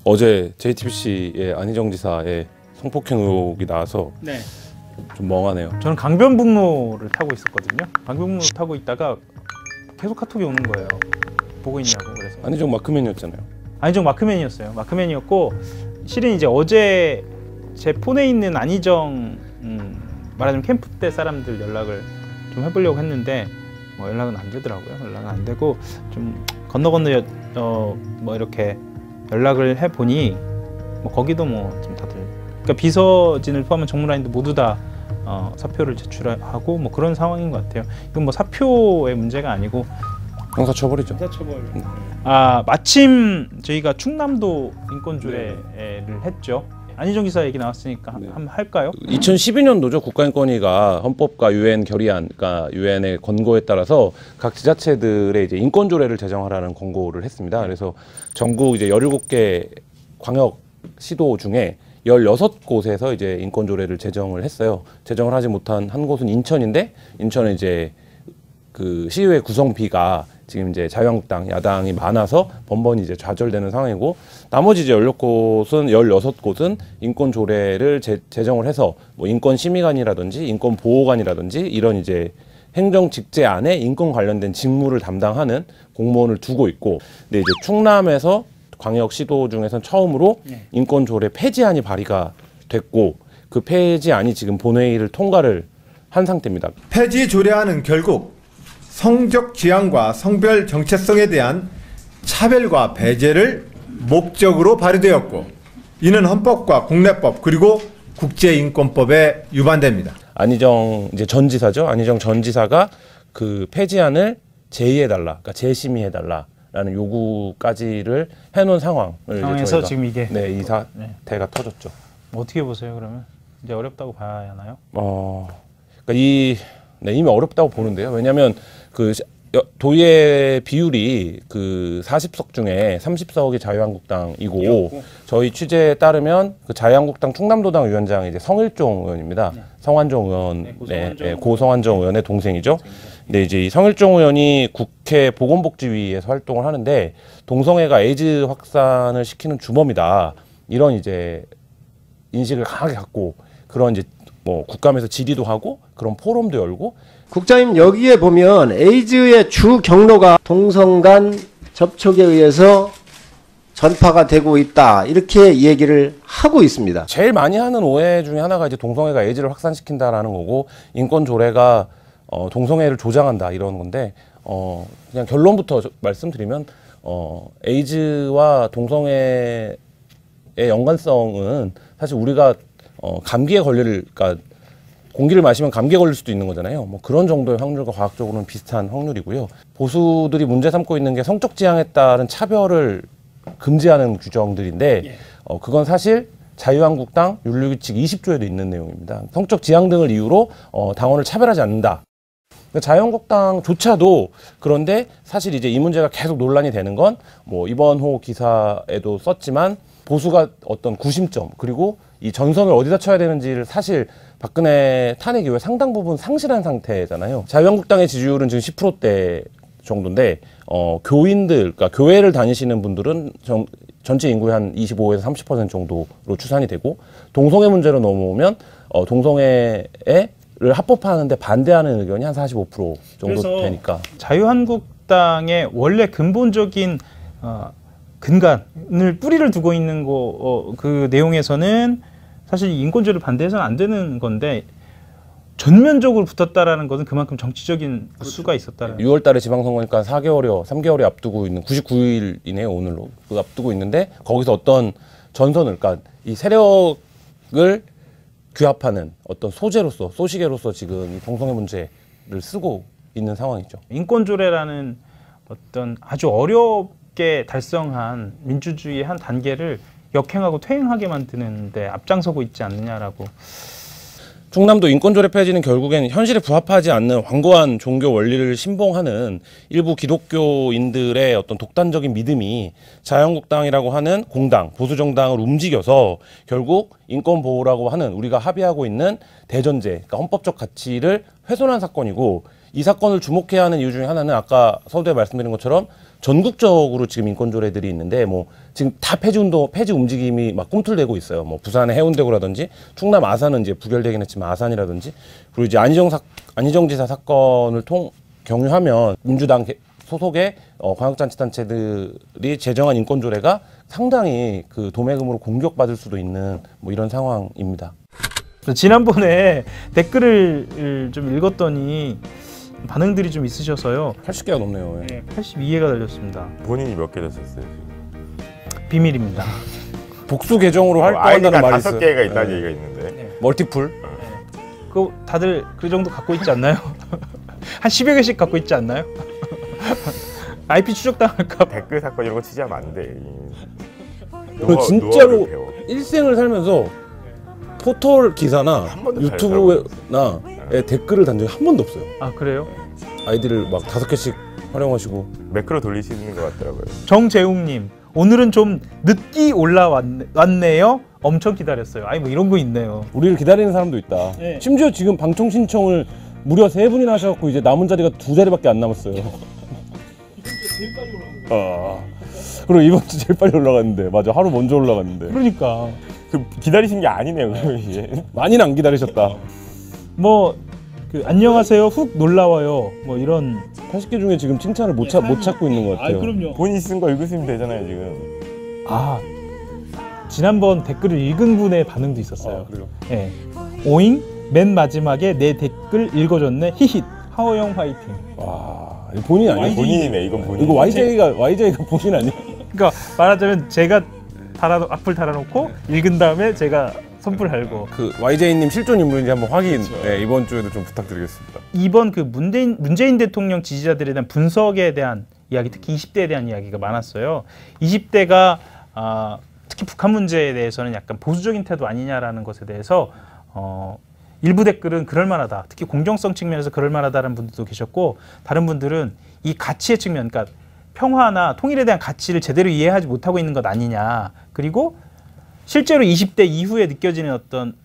어제 JTBC의 안희정 지사의 성폭행 의혹이 나와서 네. 좀 멍하네요. 저는 강변북로를 타고 있었거든요. 강변북로 타고 있다가 계속 카톡이 오는 거예요. 보고 있냐고. 그래서 안희정 마크맨이었잖아요. 안희정 마크맨이었어요. 마크맨이었고 실은 이제 어제 제 폰에 있는 안희정 말하자면 캠프 때 사람들 연락을 좀 해보려고 했는데 뭐 연락은 안 되더라고요. 연락은 안 되고 좀 건너 뭐 이렇게 연락을 해보니 뭐 거기도 뭐 좀 다들 그러니까 비서진을 포함한 정무라인도 모두 다 사표를 제출하고 뭐 그런 상황인 것 같아요. 이건 뭐 사표의 문제가 아니고 형사처벌이죠. 형사처벌. 마침 저희가 충남도 인권조례를 했죠. 안희정 기사 얘기 나왔으니까 한번 할까요? 2012년도죠. 국가인권위가 헌법과 유엔 결의안, 그러니까 유엔의 권고에 따라서 각 지자체들의 이제 인권조례를 제정하라는 권고를 했습니다. 그래서 전국 이제 17개 광역 시도 중에 16곳에서 이제 인권조례를 제정을 했어요. 제정을 하지 못한 한 곳은 인천인데, 인천은 이제 그 시의회 구성비가 지금 이제 자유한국당 야당이 많아서 번번이 이제 좌절되는 상황이고, 나머지 이제 16곳은 인권 조례를 제정을 해서 뭐 인권 심의관이라든지 인권 보호관이라든지 이런 이제 행정 직제 안에 인권 관련된 직무를 담당하는 공무원을 두고 있고, 근데 이제 충남에서 광역 시도 중에선 처음으로 인권 조례 폐지안이 발의가 됐고, 그 폐지안이 지금 본회의를 통과를 한 상태입니다. 폐지 조례안은 결국 성적 지향과 성별 정체성에 대한 차별과 배제를 목적으로 발의되었고, 이는 헌법과 국내법 그리고 국제인권법에 위반됩니다. 안희정 이제 전 지사죠. 안희정 전 지사가 그 폐지안을 제의해달라, 그러니까 재심의해달라라는 요구까지를 해놓은 상황에서 지금 이게 이 사태가 터졌죠. 어떻게 보세요? 그러면 이제 어렵다고 봐야 하나요? 그러니까 이미 어렵다고 보는데요. 왜냐하면 그 도의회 비율이 그 40석 중에 30석이 자유한국당이고, 저희 취재에 따르면 그 자유한국당 충남도당 위원장이 이제 성일종 의원입니다. 성완종 의원, 고성완종 의원의 동생이죠. 근데 이제 이 성일종 의원이 국회 보건복지위에서 활동을 하는데, 동성애가 에이즈 확산을 시키는 주범이다, 이런 이제 인식을 강하게 갖고, 그런 이제 뭐 국감에서 질의도 하고 그런 포럼도 열고. 국장님, 여기에 보면 에이즈의 주 경로가 동성 간 접촉에 의해서 전파가 되고 있다, 이렇게 얘기를 하고 있습니다. 제일 많이 하는 오해 중에 하나가 이제 동성애가 에이즈를 확산시킨다라는 거고, 인권 조례가 동성애를 조장한다, 이런 건데, 그냥 결론부터 말씀드리면 에이즈와 동성애의 연관성은 사실 우리가 감기에 그러니까 공기를 마시면 감기에 걸릴 수도 있는 거잖아요. 뭐 그런 정도의 확률과 과학적으로는 비슷한 확률이고요. 보수들이 문제 삼고 있는 게 성적 지향에 따른 차별을 금지하는 규정들인데, 그건 사실 자유한국당 윤리규칙 20조에도 있는 내용입니다. 성적 지향 등을 이유로 당원을 차별하지 않는다. 그러니까 자유한국당조차도, 그런데 사실 이제 이 문제가 계속 논란이 되는 건 뭐 이번 기사에도 썼지만, 보수가 어떤 구심점, 그리고 이 전선을 어디다 쳐야 되는지를 사실 박근혜 탄핵 이후에 상당 부분 상실한 상태잖아요. 자유한국당의 지지율은 지금 10%대 정도인데, 교인들, 그러니까 교회를 다니시는 분들은 전체 인구의 한 25에서 30% 정도로 추산이 되고, 동성애 문제로 넘어오면 동성애를 합법화하는데 반대하는 의견이 한 45% 정도 되니까. 자유한국당의 원래 근본적인 근간을 뿌리를 두고 있는 그 내용에서는 사실 인권조례를 반대해서는 안 되는 건데, 전면적으로 붙었다라는 것은 그만큼 정치적인 수가 있었다는. 6월 달에 지방선거니까 3개월이 앞두고 있는 99일이네요, 오늘로. 그 앞두고 있는데, 거기서 어떤 전선을, 그러니까 이 세력을 규합하는 어떤 소재로서, 소시계로서 지금 이 동성애 문제를 쓰고 있는 상황이죠. 인권조례라는 어떤 아주 어렵게 달성한 민주주의의 한 단계를 역행하고 퇴행하게 만드는데 앞장서고 있지 않느냐라고. 충남도 인권조례 폐지는 결국엔 현실에 부합하지 않는 완고한 종교 원리를 신봉하는 일부 기독교인들의 어떤 독단적인 믿음이 자유한국당이라고 하는 공당, 보수정당을 움직여서 결국 인권보호라고 하는 우리가 합의하고 있는 대전제, 그러니까 헌법적 가치를 훼손한 사건이고, 이 사건을 주목해야 하는 이유 중에 하나는 아까 서두에 말씀드린 것처럼 전국적으로 지금 인권 조례들이 있는데 뭐 지금 다 폐지 움직임이 막 꿈틀대고 있어요. 뭐 부산의 해운대구라든지 충남 아산은 이제 부결되긴 했지만 아산이라든지 그리고 이제 안희정 지사 사건을 경유하면 민주당 소속의 광역자치단체들이 제정한 인권 조례가 상당히 그 도매금으로 공격받을 수도 있는 뭐 이런 상황입니다. 지난번에 댓글을 좀 읽었더니 반응들이 좀 있으셔서요. 80개가 넘네요. 예. 82개가 달렸습니다. 본인이 몇 개 됐었어요? 비밀입니다. 복수 계정으로 활동한다는 아이디가 말이 있어요. 5개가 있다는 얘기가 있는데. 멀티플. 그거 다들 그 정도 갖고 있지 않나요? 한 10여 개씩 갖고 있지 않나요? IP 추적당할까 봐. 댓글 사건 이런 거 취재하면 안 돼. 그 진짜로 일생을 살면서 포털 기사나 번도 유튜브나 댓글을 단 적이 한 번도 없어요. 아 그래요? 아이디를 막 5개씩 활용하시고. 매크로 돌리시는 것 같더라고요. 정재웅님, 오늘은 좀 늦게 올라왔네요. 엄청 기다렸어요. 아니 뭐 이런 거 있네요. 우리를 기다리는 사람도 있다. 네. 심지어 지금 방청 신청을 무려 3분이나 하셔갖고 이제 남은 자리가 2자리밖에 안 남았어요. 이번 주 제일 빨리 올라갔어요. 그리고 이번 주 제일 빨리 올라갔는데 맞아, 하루 먼저 올라갔는데. 그러니까 그 기다리신 게 아니네요. 그러면 이제. 많이는 안 기다리셨다. 뭐 그 안녕하세요 훅 놀라워요 뭐 이런 80개 중에 지금 칭찬을 못 찾고 있는 것 같아요. 본인이 쓴 거 읽으시면 되잖아요 지금. 아 지난번 댓글을 읽은 분의 반응도 있었어요. 그래요? 예. 오잉 맨 마지막에 내 댓글 읽어줬네 히힛 하오영 화이팅. 와, 이거 본인 아니야? 본인이네. 이건 본인. 이거 YJ가 본인 아니야? 그러니까 말하자면 제가 악플 달아놓고 읽은 다음에 제가 선불 달고. 그 YJ님 실존 인물인지 한번 확인. 네, 이번 주에도 좀 부탁드리겠습니다. 이번 그 문재인 대통령 지지자들에 대한 분석에 대한 이야기, 특히 20대에 대한 이야기가 많았어요. 20대가 특히 북한 문제에 대해서는 약간 보수적인 태도 아니냐라는 것에 대해서 일부 댓글은 그럴만하다, 특히 공정성 측면에서 그럴만하다는 분들도 계셨고, 다른 분들은 이 가치의 측면, 그러니까 평화나 통일에 대한 가치를 제대로 이해하지 못하고 있는 것 아니냐, 그리고 실제로 20대 이후에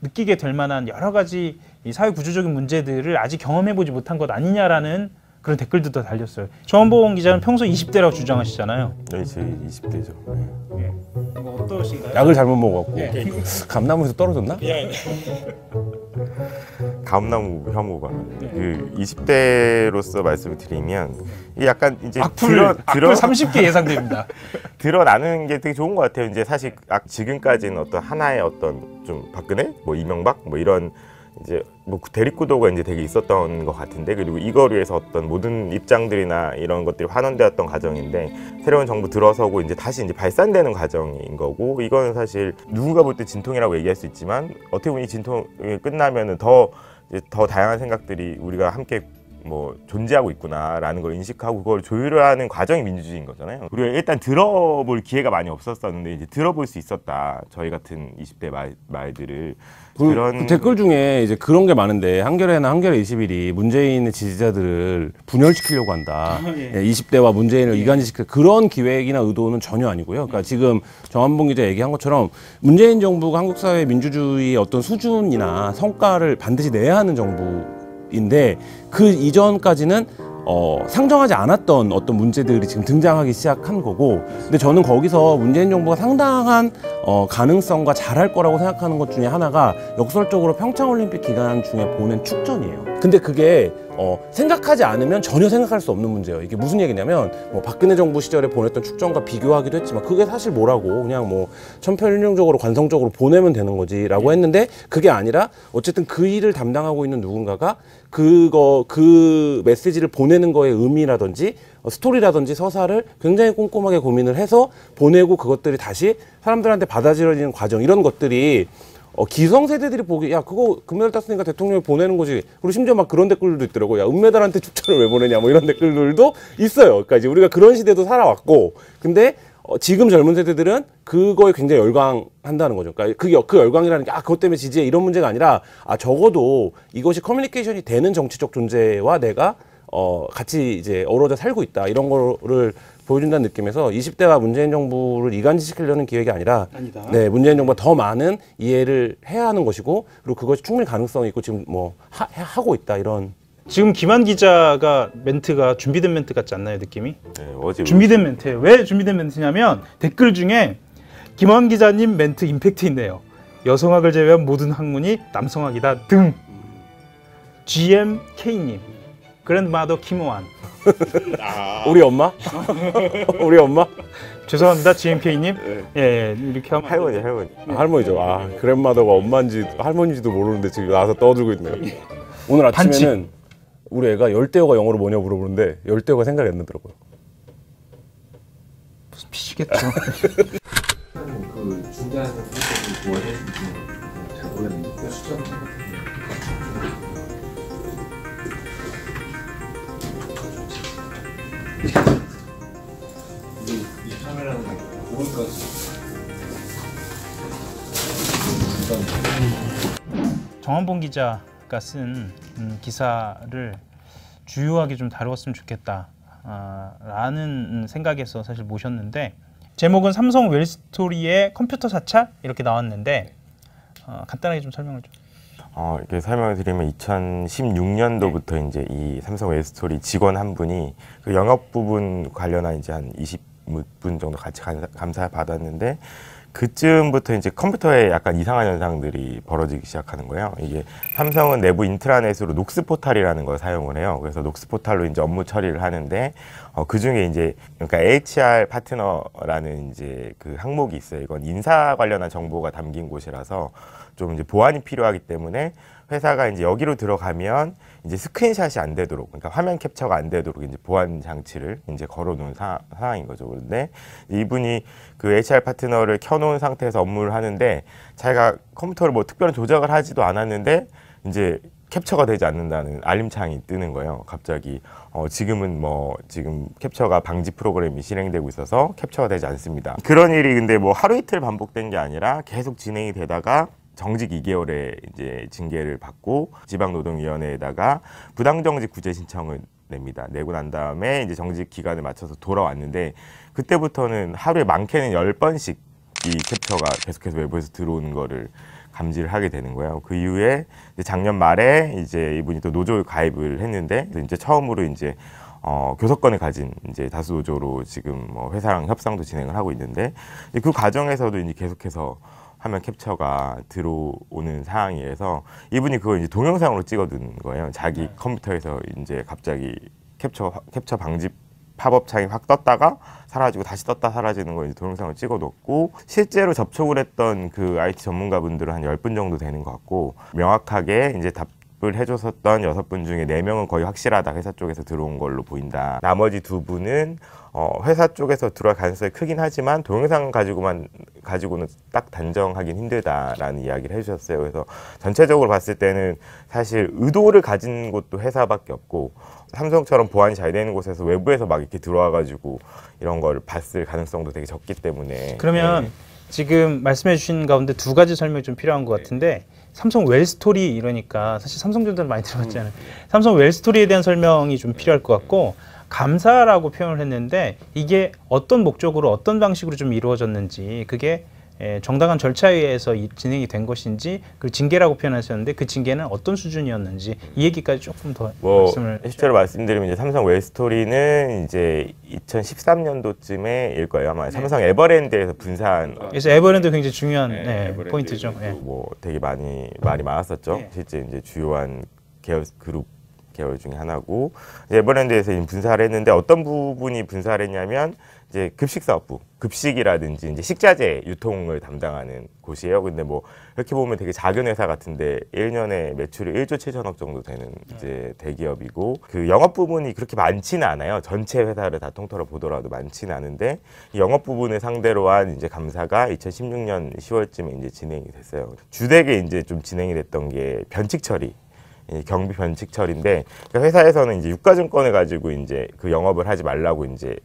느끼게 될 만한 여러 가지 이 사회 구조적인 문제들을 아직 경험해보지 못한 것 아니냐라는 그런 댓글들도 달렸어요. 정원봉 기자는 평소 20대라고 주장하시잖아요. 네, 제 20대죠. 뭐 어떠신가요? 약을 잘못 먹었고 감나무에서 떨어졌나? 감나무 혐오가 그 20대로서 말씀을 드리면 이게 약간 이제 악플 30개 예상됩니다. 드러나는 게 되게 좋은 것 같아요. 이제 사실 지금까지는 어떤 하나의 어떤 좀 박근혜, 뭐 이명박, 뭐 이런 이제 뭐 대립구도가 이제 되게 있었던 것 같은데, 그리고 이걸 위해서 어떤 모든 입장들이나 이런 것들이 환원되었던 과정인데, 새로운 정부 들어서고 이제 다시 이제 발산되는 과정인 거고, 이거는 사실 누군가 볼 때 진통이라고 얘기할 수 있지만 어떻게 보면 이 진통이 끝나면은 더 다양한 생각들이 우리가 함께 뭐 존재하고 있구나라는 걸 인식하고 그걸 조율하는 과정이 민주주의인 거잖아요. 우리가 일단 들어볼 기회가 많이 없었었는데 이제 들어볼 수 있었다. 저희 같은 20대 말들을. 그 댓글 중에 이제 그런 게 많은데, 한겨레나 한겨레 21이 문재인의 지지자들을 분열시키려고 한다. 20대와 문재인을 이간질시킬 그런 기획이나 의도는 전혀 아니고요. 그러니까 지금 정한봉 기자 얘기한 것처럼 문재인 정부가 한국 사회 민주주의의 어떤 수준이나 성과를 반드시 내야 하는 정부인데, 그 이전까지는 상정하지 않았던 어떤 문제들이 지금 등장하기 시작한 거고, 근데 저는 거기서 문재인 정부가 상당한 가능성과 잘할 거라고 생각하는 것 중에 하나가 역설적으로 평창올림픽 기간 중에 보낸 축전이에요. 근데 그게 생각하지 않으면 전혀 생각할 수 없는 문제예요. 이게 무슨 얘기냐면, 뭐 박근혜 정부 시절에 보냈던 축전과 비교하기도 했지만 그게 사실 뭐라고, 그냥 뭐 천편일률적으로 관성적으로 보내면 되는 거지라고 했는데, 그게 아니라 어쨌든 그 일을 담당하고 있는 누군가가 그 메시지를 보내는 거의 의미라든지 스토리라든지 서사를 굉장히 꼼꼼하게 고민을 해서 보내고, 그것들이 다시 사람들한테 받아들여지는 과정, 이런 것들이 기성세대들이 보기, 야 그거 금메달 땄으니까 대통령이 보내는 거지. 그리고 심지어 막 그런 댓글도 있더라고. 야 은메달한테 축전을 왜 보내냐, 뭐 이런 댓글들도 있어요. 그러니까 이제 우리가 그런 시대도 살아왔고, 근데 지금 젊은 세대들은 그거에 굉장히 열광한다는 거죠. 그러니까 그 열광이라는 게 그것 때문에 지지해, 이런 문제가 아니라 적어도 이것이 커뮤니케이션이 되는 정치적 존재와 내가 같이 이제 어우러져 살고 있다, 이런 거를 보여준다는 느낌에서 20대가 문재인 정부를 이간질시키려는 기획이 아니다. 네, 문재인 정부가 더 많은 이해를 해야 하는 것이고, 그리고 그것이 충분히 가능성이 있고 지금 뭐 하고 있다, 이런 지금 김한 기자가 멘트가 준비된 멘트 같지 않나요, 느낌이? 네, 어제 준비된 멘트예요. 왜 준비된 멘트냐면 댓글 중에 김한 기자님 멘트 임팩트 있네요. 여성학을 제외한 모든 학문이 남성학이다 등. GMK님, 그랜드마더 김호환. 우리 엄마? 우리 엄마? 죄송합니다, GMK님. 예, 이렇게 하면 할머니. 할머니죠. 아, 그랜마더가 엄마인지 할머니인지도 모르는데 지금 나와서 떠들고 있네요. 오늘 아침에는 우리 애가 열대어가 영어로 뭐냐 물어보는데 열대어가 생각이 안 나더라고요. 무슨 피시겠죠. 그 중대한 것들을 뭐 해주는지 잘 모르겠는데 몇 숫자 이 카메라는 5월까지 정한봉 기자가 쓴 기사를 주요하게 좀 다루었으면 좋겠다 라는 생각에서 사실 모셨는데, 제목은 삼성 웰스토리의 컴퓨터 사찰 이렇게 나왔는데 간단하게 좀 설명을 좀. 이렇게 설명을 드리면 2016년도부터 이제 이 삼성 웰스토리 직원 한 분이 그 영업 부분 관련한 이제 한 20분 정도 같이 감사 받았는데, 그쯤부터 이제 컴퓨터에 약간 이상한 현상들이 벌어지기 시작하는 거예요. 이게 삼성은 내부 인트라넷으로 녹스 포탈이라는 걸 사용을 해요. 그래서 녹스 포탈로 이제 업무 처리를 하는데 그 중에 이제 그러니까 HR 파트너라는 이제 그 항목이 있어요. 이건 인사 관련한 정보가 담긴 곳이라서 좀 이제 보안이 필요하기 때문에 회사가 이제 여기로 들어가면 이제 스크린샷이 안 되도록, 그러니까 화면 캡처가 안 되도록 이제 보안 장치를 이제 걸어놓은 상황인 거죠. 그런데 이분이 그 HR 파트너를 켜놓은 상태에서 업무를 하는데 자기가 컴퓨터를 뭐 특별한 조작을 하지도 않았는데 이제 캡처가 되지 않는다는 알림창이 뜨는 거예요. 갑자기 지금은 뭐 지금 캡처가 방지 프로그램이 실행되고 있어서 캡처가 되지 않습니다. 그런 일이 근데 뭐 하루 이틀 반복된 게 아니라 계속 진행이 되다가 정직 2개월의 이제 징계를 받고 지방노동위원회에다가 부당정직 구제 신청을 냅니다. 내고 난 다음에 이제 정직 기간을 맞춰서 돌아왔는데, 그때부터는 하루에 많게는 10번씩 이 캡처가 계속해서 외부에서 들어오는 거를 감지를 하게 되는 거예요. 그 이후에 이제 작년 말에 이제 이분이 또 노조에 가입을 했는데, 이제 처음으로 이제 교섭권을 가진 이제 다수 노조로 지금 뭐 회사랑 협상도 진행을 하고 있는데, 그 과정에서도 이제 계속해서 화면 캡처가 들어오는 상황이어서 이분이 그걸 이제 동영상으로 찍어둔 거예요. 자기 컴퓨터에서 이제 갑자기 캡처 방지 팝업 창이 확 떴다가 사라지고 다시 떴다 사라지는 걸 이제 동영상을 찍어뒀고, 실제로 접촉을 했던 그 IT 전문가분들은 한 10분 정도 되는 것 같고, 명확하게 이제 답을 해줬었던 6분 중에 4명은 거의 확실하다, 회사 쪽에서 들어온 걸로 보인다. 나머지 2분은 회사 쪽에서 들어갈 가능성이 크긴 하지만 동영상 가지고는 딱 단정하긴 힘들다라는 이야기를 해주셨어요. 그래서 전체적으로 봤을 때는 사실 의도를 가진 곳도 회사밖에 없고, 삼성처럼 보안이 잘 되는 곳에서 외부에서 막 이렇게 들어와가지고 이런 걸 봤을 가능성도 되게 적기 때문에. 그러면 지금 말씀해 주신 가운데 두 가지 설명이 좀 필요한 것 같은데, 삼성 웰스토리 이러니까 사실 삼성전자를 많이 들어봤잖아요. 삼성 웰스토리에 대한 설명이 좀 필요할 것 같고, 감사라고 표현을 했는데 이게 어떤 목적으로 어떤 방식으로 좀 이루어졌는지, 그게 정당한 절차에 의해서 진행이 된 것인지, 그 징계라고 표현하셨는데 그 징계는 어떤 수준이었는지 이 얘기까지 조금 더 말씀을. 실제로 말씀드리면 이제 삼성 웰스토리는 이제 2013년도쯤에일 거예요. 아마 삼성 에버랜드에서 분산. 그래서 에버랜드 굉장히 중요한 포인트죠. 뭐 되게 말이 많았었죠. 실제 이제 주요한 그룹 계열 중에 하나고, 에버랜드에서 분사를 했는데 어떤 부분이 분사를 했냐면 이제 급식 사업부, 급식이라든지 이제 식자재 유통을 담당하는 곳이에요. 근데 뭐 이렇게 보면 되게 작은 회사 같은데 1년에 매출이 1조 7천억 정도 되는 이제 대기업이고, 그 영업 부분이 그렇게 많지는 않아요. 전체 회사를 다 통틀어 보더라도 많지는 않은데, 이 영업 부분을 상대로 한 이제 감사가 2016년 10월쯤에 이제 진행이 됐어요. 주되게 이제 좀 진행이 됐던 게 변칙 처리. 경비 변칙 처리인데, 그러니까 회사에서는 이제 유가증권을 가지고 이제 그 영업을 하지 말라고 이제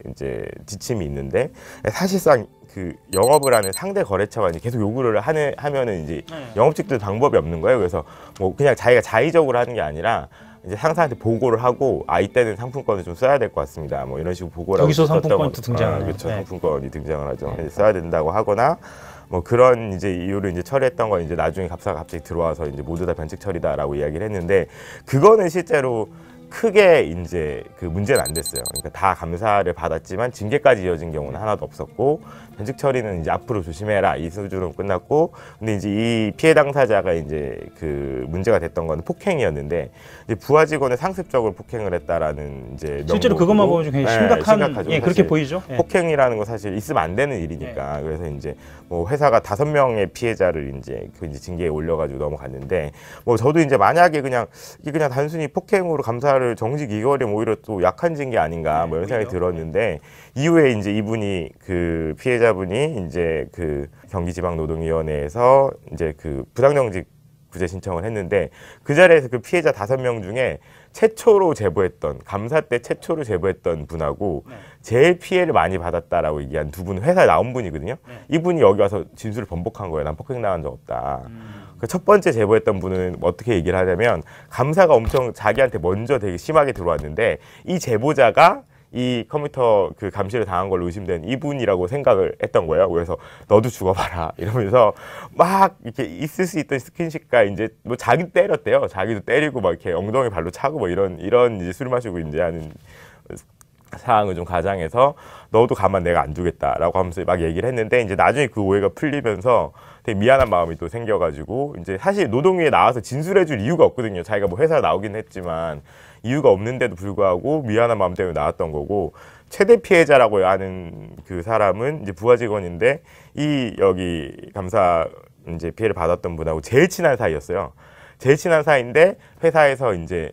지침이 있는데, 사실상 그 영업을 하는 상대 거래처가 이제 계속 요구를 하면은 이제 영업직들 방법이 없는 거예요. 그래서 뭐 그냥 자기가 자의적으로 하는 게 아니라 이제 상사한테 보고를 하고, 이때는 상품권을 좀 써야 될 것 같습니다. 뭐 이런 식으로 보고를 하고. 여기서 상품권이 또 등장하네요. 그렇죠. 상품권이 등장을 하죠. 써야 된다고 하거나. 뭐 그런 이제 이유를 이제 처리했던 건 이제 나중에 갑자기 들어와서 이제 모두 다 변칙 처리다라고 이야기를 했는데, 그거는 실제로 크게 이제 그 문제는 안 됐어요. 그러니까 다 감사를 받았지만 징계까지 이어진 경우는 하나도 없었고 변칙 처리는 이제 앞으로 조심해라 이 수준으로 끝났고, 근데 이제 이 피해 당사자가 이제 그 문제가 됐던 건 폭행이었는데 이제 부하 직원을 상습적으로 폭행을 했다라는 이제 실제로 그것만 보면 굉장히 심각한 심각하죠. 예, 그렇게 보이죠. 예. 폭행이라는 건 사실 있으면 안 되는 일이니까. 그래서 이제 뭐 회사가 5명의 피해자를 이제 그 이제 징계에 올려가지고 넘어갔는데, 뭐 저도 이제 만약에 이게 그냥 단순히 폭행으로 감사를 정직 2개월이면 오히려 또 약한 징계 아닌가 뭐 이런 생각이 들었는데, 이후에 이제 이분이 그 피해자분이 이제 그 경기지방노동위원회에서 이제 그 부당정직 구제 신청을 했는데, 그 자리에서 그 피해자 5명 중에 최초로 제보했던, 감사 때 최초로 제보했던 분하고 제일 피해를 많이 받았다라고 얘기한 두 분은 회사에 나온 분이거든요. 이분이 여기 와서 진술을 번복한 거예요. 난 폭행 당한 적 없다. 그 첫 번째 제보했던 분은 어떻게 얘기를 하냐면, 감사가 엄청 자기한테 먼저 되게 심하게 들어왔는데 이 제보자가 이 컴퓨터 그 감시를 당한 걸로 의심된 이분이라고 생각을 했던 거예요. 그래서 너도 죽어봐라 이러면서 막 이렇게 있을 수 있던 스킨십과 이제 뭐 자기 때렸대요. 자기도 때리고 막 이렇게 엉덩이 발로 차고 뭐 이런 이제 술 마시고 이제 하는 상황을 좀 가장해서 너도 가만 내가 안 두겠다라고 하면서 막 얘기를 했는데, 이제 나중에 그 오해가 풀리면서 되게 미안한 마음이 또 생겨가지고 이제 사실 노동위에 나와서 진술해줄 이유가 없거든요. 자기가 뭐 회사 나오긴 했지만 이유가 없는데도 불구하고 미안한 마음 때문에 나왔던 거고, 최대 피해자라고 하는 그 사람은 이제 부하 직원인데 이 여기 감사 이제 피해를 받았던 분하고 제일 친한 사이였어요. 제일 친한 사이인데 회사에서 이제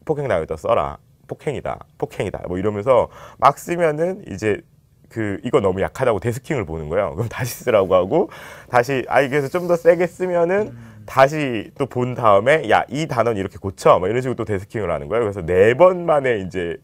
폭행 당했다 써라. 폭행이다 뭐 이러면서 막 쓰면은 이제 그 이거 너무 약하다고 데스킹을 보는 거예요. 그럼 다시 쓰라고 하고, 다시 그래서 좀 더 세게 쓰면은 다시 또 본 다음에 야 이 단어는 이렇게 고쳐 뭐 이런 식으로 또 데스킹을 하는 거예요. 그래서 4번 만에 이제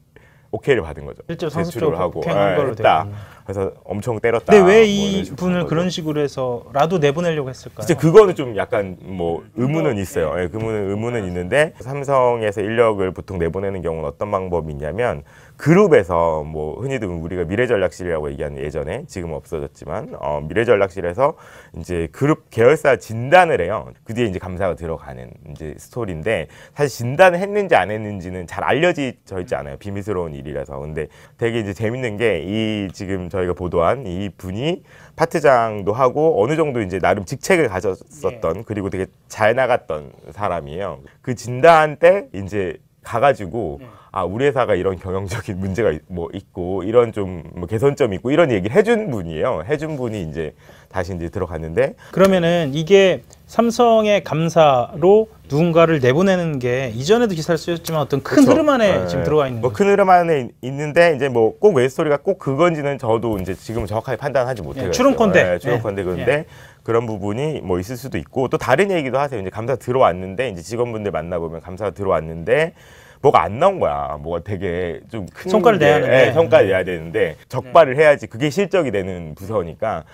오케이를 받은 거죠. 실제로 제출을 상습적으로 하고 폭행한 걸로 했다. 되고. 그래서 엄청 때렸다. 근데 왜 뭐 이 이런 식으로 분을 한 거죠. 그런 식으로 해서라도 내보내려고 했을까요? 진짜 그거는 좀 약간 뭐 의문은 있어요. 예, 의문은 있는데, 삼성에서 인력을 보통 내보내는 경우는 어떤 방법이 있냐면, 그룹에서 뭐 흔히들 우리가 미래전략실이라고 얘기하는, 예전에 지금은 없어졌지만 미래전략실에서 이제 그룹 계열사 진단을 해요. 그 뒤에 이제 감사가 들어가는 이제 스토리인데, 사실 진단을 했는지 안 했는지는 잘 알려져 있지 않아요. 비밀스러운 일이라서. 근데 되게 이제 재밌는 게, 이 지금 저희가 보도한 이 분이 파트장도 하고 어느 정도 이제 나름 직책을 가졌었던, 그리고 되게 잘 나갔던 사람이에요. 그 진단 때 이제 가가지고 우리 회사가 이런 경영적인 문제가 뭐 있고 이런 좀 뭐 개선점이 있고 이런 얘기를 해준 분이에요. 해준 분이 이제 다시 이제 들어갔는데, 그러면은 이게 삼성의 감사로 누군가를 내보내는 게 이전에도 기사를 쓰였지만 어떤 큰 그렇죠. 흐름 안에 네. 지금 들어와 있는 뭐 거죠. 큰 흐름 안에 있는데, 이제 뭐 꼭 웨스토리가 꼭 그건지는 저도 이제 지금 정확하게 판단하지 못해요. 추론컨대. 추론컨대. 그런데 그런 부분이 뭐 있을 수도 있고, 또 다른 얘기도 하세요. 이제 감사 들어왔는데, 이제 직원분들 만나보면 감사가 들어왔는데 뭐가 안 나온 거야. 뭐가 되게 좀 큰 성과를 내야 하는데. 성과를 내야 되는데 적발을 해야지 그게 실적이 되는 부서니까.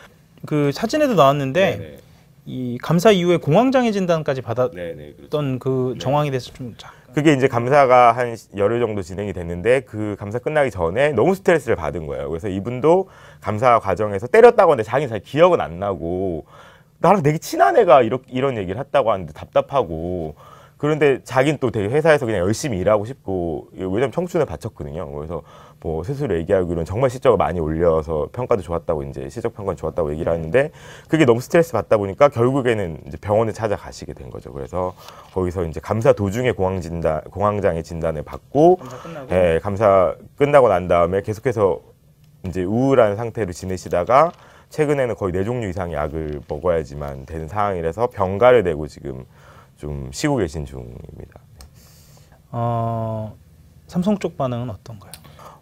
그 사진에도 나왔는데 네네. 이 감사 이후에 공황장애 진단까지 받았던 네네, 그렇죠. 그 정황에 대해서 좀 그게 이제 감사가 한 열흘 정도 진행이 됐는데, 그 감사 끝나기 전에 너무 스트레스를 받은 거예요. 그래서 이분도 감사 과정에서 때렸다고 하는데 자기는 잘 기억은 안 나고, 나랑 되게 친한 애가 이런 얘기를 했다고 하는데 답답하고, 그런데 자기는 또 되게 회사에서 그냥 열심히 일하고 싶고, 왜냐면 청춘을 바쳤거든요. 그래서 뭐 스스로 얘기하고 이런 정말 실적을 많이 올려서 평가도 좋았다고, 이제 실적 평가는 좋았다고 얘기를 하는데, 그게 너무 스트레스 받다 보니까 결국에는 이제 병원에 찾아가시게 된 거죠. 그래서 거기서 이제 감사 도중에 공황장애 진단을 받고, 감사 끝나고 난 다음에 계속해서 이제 우울한 상태로 지내시다가 최근에는 거의 4종류 이상의 약을 먹어야지만 되는 상황이라서 병가를 내고 지금 좀 쉬고 계신 중입니다. 삼성 쪽 반응은 어떤가요?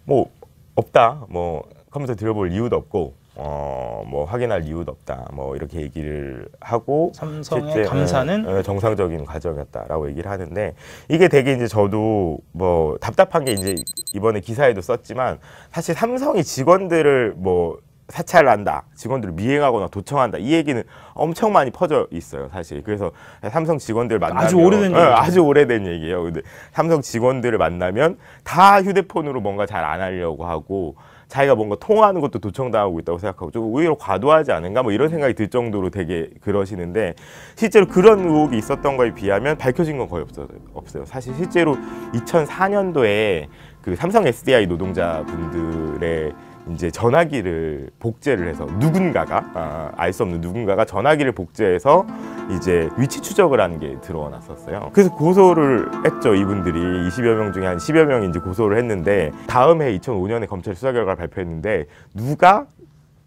뭐 없다, 뭐 컴퓨터 들어볼 이유도 없고, 뭐 확인할 이유도 없다, 뭐 이렇게 얘기를 하고, 삼성의 실제, 감사는 정상적인 과정이었다라고 얘기를 하는데, 이게 되게 이제 저도 뭐 답답한 게, 이제 이번에 기사에도 썼지만 사실 삼성이 직원들을 뭐 사찰을 한다, 직원들을 미행하거나 도청한다, 이 얘기는 엄청 많이 퍼져 있어요, 사실. 그래서 삼성 직원들 만나면 아주 오래된 얘기죠. 아주 오래된 얘기예요. 근데 삼성 직원들을 만나면 다 휴대폰으로 뭔가 잘 안 하려고 하고, 자기가 뭔가 통화하는 것도 도청당하고 있다고 생각하고 좀 오히려 과도하지 않은가 뭐 이런 생각이 들 정도로 되게 그러시는데 실제로 그런 의혹이 있었던 거에 비하면 밝혀진 건 거의 없어요. 사실 실제로 2004년도에 그 삼성 SDI 노동자분들의 이제 전화기를 복제를 해서 누군가가 알 수 없는 누군가가 전화기를 복제해서 이제 위치 추적을 하는 게 드러났었어요. 그래서 고소를 했죠. 이분들이 20여 명 중에 한 10여 명이 이제 고소를 했는데 다음 해 2005년에 검찰 수사 결과를 발표했는데 누가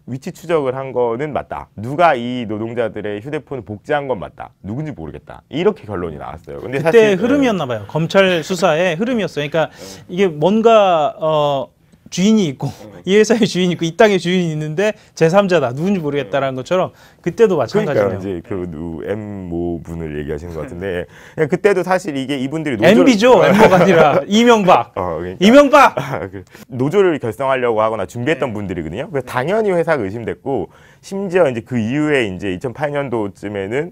위치 추적을 한 거는 맞다. 누가 이 노동자들의 휴대폰을 복제한 건 맞다. 누군지 모르겠다. 이렇게 결론이 나왔어요. 근데 그때 사실 흐름이었나 봐요. 검찰 수사의 흐름이었어요. 그러니까 이게 뭔가 주인이 있고 이 회사의 주인이 있고 이 땅의 주인이 있는데 제3자다. 누군지 모르겠다라는 것처럼 그때도 마찬가지네요. 그러니까 이제 그 M모 분을 얘기하시는 것 같은데 그냥 그때도 사실 이게 이분들이 노조를 MB죠. M모가 아니라 이명박. 그러니까. 이명박. 노조를 결성하려고 하거나 준비했던 분들이거든요. 그래서 당연히 회사가 의심됐고 심지어 이제 그 이후에 이제 2008년도쯤에는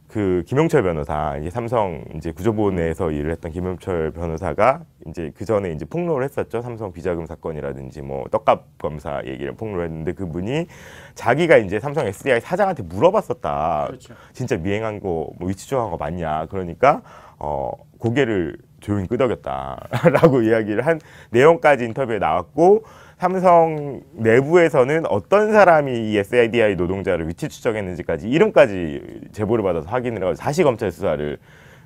그 김용철 변호사, 이제 삼성 이제 구조본에서 일을 했던 김용철 변호사가 이제 그 전에 이제 폭로를 했었죠. 삼성 비자금 사건이라든지 뭐 떡값 검사 얘기를 폭로를 했는데 그분이 자기가 이제 삼성 SDI 사장한테 물어봤었다. 그렇죠. 진짜 미행한 거, 뭐 위치 조작한 거 맞냐? 그러니까 고개를 조용히 끄덕였다라고 이야기를 한 내용까지 인터뷰에 나왔고. 삼성 내부에서는 어떤 사람이 이 SDI 노동자를 위치 추적했는지까지 이름까지 제보를 받아서 확인을 하고 다시 검찰 수사를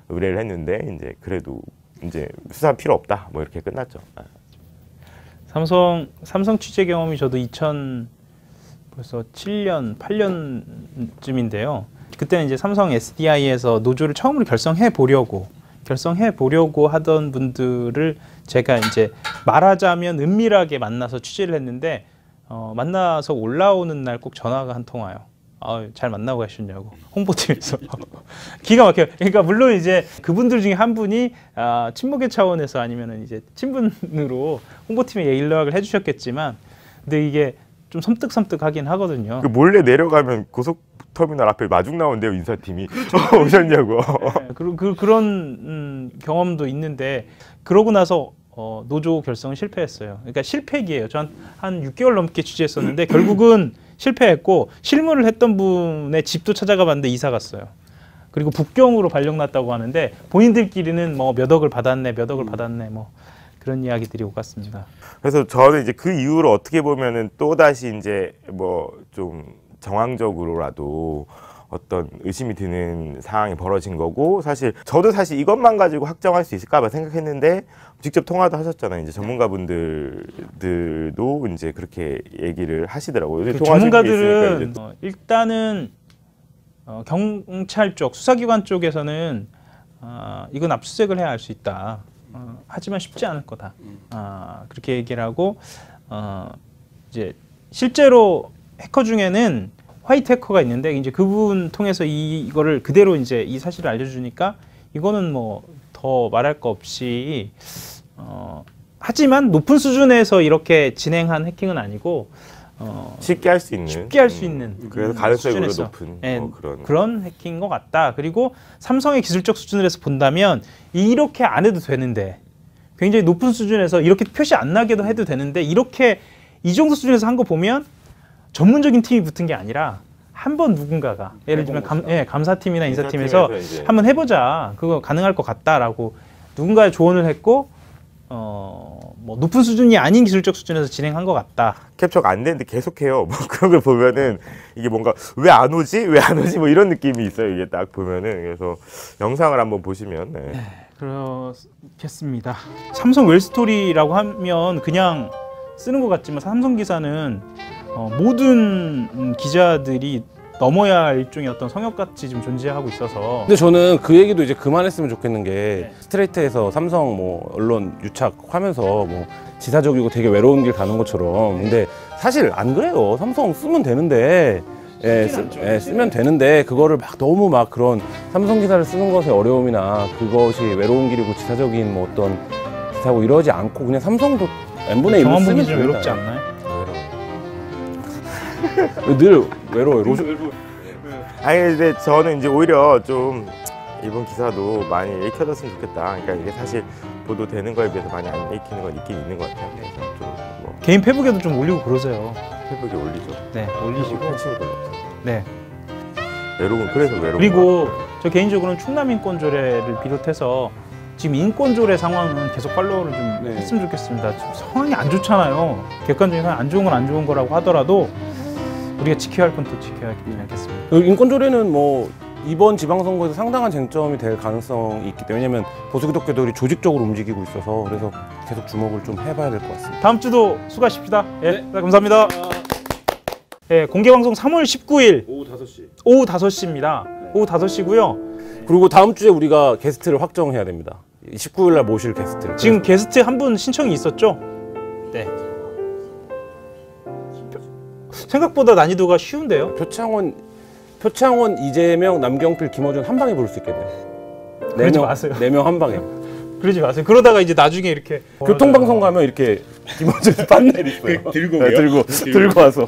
의뢰를 했는데 이제 그래도 이제 수사 필요 없다 뭐 이렇게 끝났죠. 삼성 취재 경험이 저도 벌써 7년, 8년쯤인데요. 그때는 이제 삼성 SDI에서 노조를 처음으로 결성해 보려고 하던 분들을 제가 이제 말하자면 은밀하게 만나서 취재를 했는데 만나서 올라오는 날 꼭 전화가 한 통 와요. 잘 만나고 가셨냐고 홍보팀에서 기가 막혀요. 그러니까 물론 이제 그분들 중에 한 분이 친목의 차원에서 아니면은 이제 친분으로 홍보팀에 연락을 해주셨겠지만 근데 이게 좀 섬뜩섬뜩하긴 하거든요. 그 몰래 내려가면 고속터미널 앞에 마중 나온대요 인사팀이. 그렇죠. 오셨냐고. 네, 그런 경험도 있는데 그러고 나서 노조 결성은 실패했어요. 그러니까 실패기예요. 전 한 6개월 넘게 취재했었는데 결국은 실패했고 실무를 했던 분의 집도 찾아가 봤는데 이사 갔어요. 그리고 북경으로 발령났다고 하는데 본인들끼리는 뭐 몇 억을 받았네 뭐 그런 이야기들이 오갔습니다. 그래서 저는 이제 그 이후로 어떻게 보면은 또 다시 이제 뭐 좀 정황적으로라도 어떤 의심이 드는 상황이 벌어진 거고 사실 저도 사실 이것만 가지고 확정할 수 있을까봐 생각했는데 직접 통화도 하셨잖아요. 이제 전문가분들도 이제 그렇게 얘기를 하시더라고요. 그 전문가들은 일단은 경찰 쪽 수사기관 쪽에서는 이건 압수수색을 해야 할 수 있다. 하지만 쉽지 않을 거다. 그렇게 얘기를 하고 이제 실제로 해커 중에는 화이트 해커가 있는데 이제 그분 통해서 이거를 그대로 이제 이 사실을 알려주니까 이거는 뭐 더 말할 거 없이 하지만 높은 수준에서 이렇게 진행한 해킹은 아니고 쉽게 할 수 있는 그래서 가능성이 높은 그런 해킹인 것 같다. 그리고 삼성의 기술적 수준을 해서 본다면 이렇게 안 해도 되는데 굉장히 높은 수준에서 이렇게 표시 안 나게도 해도 되는데 이렇게 이 정도 수준에서 한 거 보면 전문적인 팀이 붙은 게 아니라 한번 누군가가 예를 들면 감사팀이나 인사팀에서 한번 해보자. 그거 가능할 것 같다라고 누군가의 조언을 했고 뭐 높은 수준이 아닌 기술적 수준에서 진행한 것 같다. 캡처가 안 되는데 계속해요. 뭐 그런 걸 보면은 이게 뭔가 왜 안 오지 뭐 이런 느낌이 있어요. 이게 딱 보면은 그래서 영상을 한번 보시면. 네. 그렇겠습니다. 삼성 웰스토리라고 하면 그냥 쓰는 것 같지만 삼성 기사는 모든 기자들이 넘어야 할 일종의 어떤 성역같이 좀 존재하고 있어서. 근데 저는 그 얘기도 이제 그만했으면 좋겠는 게 스트레이트에서 삼성 뭐 언론 유착하면서 뭐 지사적이고 되게 외로운 길 가는 것처럼. 근데 사실 안 그래요. 삼성 쓰면 되는데. 쓰면 되는데 그거를 막 너무 막 그런 삼성 기사를 쓰는 것의 어려움이나 그것이 외로운 길이고 지사적인 뭐 어떤 기사고 이러지 않고 그냥 삼성도 n분의 1로 쓰면 좀 외롭지 않나요? 늘 외로워요. 아니 근데 저는 이제 오히려 좀 이번 기사도 많이 읽혀졌으면 좋겠다. 그러니까 이게 사실 보도되는 거에 비해서 많이 안 읽히는 건 있긴 있는 것 같아요. 그래서 좀뭐 개인 페북에도 좀 올리고 그러세요. 페북에 올리죠. 네, 올리시고. 팬층이 별로 없어요. 네. 외로운 그래서 외로운. 그리고 저 개인적으로는 충남 인권조례를 비롯해서 지금 인권조례 상황은 계속 팔로우를 좀 네. 했으면 좋겠습니다. 지금 상황이 안 좋잖아요. 객관적인 상황이 안 좋은 건 안 좋은 거라고 하더라도 우리가 지켜야 할 건 또 지켜야 하기 않겠습니까? 인권조례는 뭐 이번 지방선거에서 상당한 쟁점이 될 가능성이 있기 때문에 왜냐하면 보수기독교들이 조직적으로 움직이고 있어서 그래서 계속 주목을 좀 해봐야 될 것 같습니다. 다음 주도 수고하십시다. 예, 감사합니다. 예, 공개방송 3월 19일 오후 5시. 오후 5시입니다. 오후 5시고요. 그리고 다음 주에 우리가 게스트를 확정해야 됩니다. 19일 날 모실 게스트를. 지금 게스트 한 분 신청이 있었죠? 네. 생각보다 난이도가 쉬운데요. 표창원, 이재명, 남경필, 김어준 한 방에 부를 수 있겠네요. 그러지 마세요. 4명 한 방에. 그러지 마세요. 그러다가 이제 나중에 이렇게 교통방송 가면 이렇게 김어준 빤 내리 있어요. 들고 와서.